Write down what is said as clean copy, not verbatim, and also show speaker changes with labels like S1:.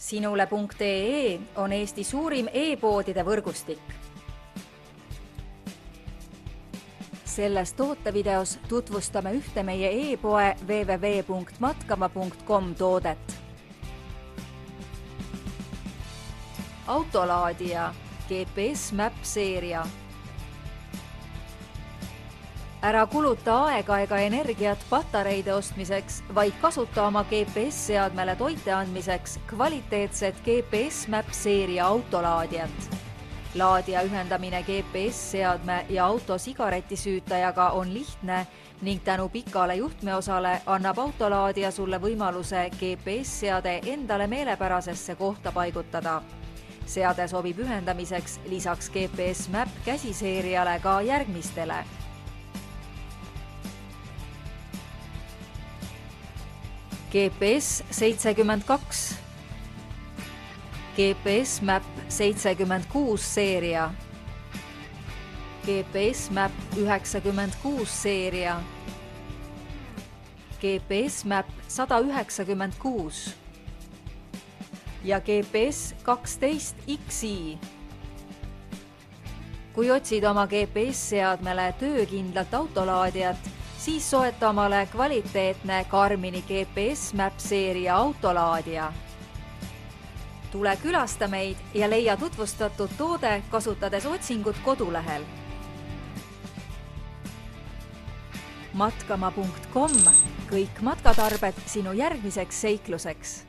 S1: Sinule.ee on Eesti suurim e-poodide võrgustik. Selles tootevideos tutvustame ühte meie e-poe www.matkama.com toodet. Autolaadija GPS Map seeria. Ära kuluta aega ega energiat patareide ostmiseks, vaid kasuta oma GPS-seadmele toite andmiseks kvaliteetset GPS Map seeria autolaadijat. Laadija ühendamine GPS-seadme ja auto sigaretisüütajaga on lihtne ning tänu pikale juhtmeosale annab autolaadija sulle võimaluse GPS-seade endale meelepärasesse kohta paigutada. Seade sobib ühendamiseks lisaks GPS Map käsiseeriale ka järgmistele. GPS 72, GPS Map 76 seeria, GPS Map 96 seeria, GPS Map 196 ja GPS 12XI. Kui otsid oma GPS-seadmele töökindlat autolaadijat, siis soeta omale kvaliteetne Garmini GPS Map seeria autolaadija. Tule külasta meid ja leia tutvustatud toode kasutades otsingut kodulehel. Matkama.com, kõik matkatarbed sinu järgmiseks seikluseks.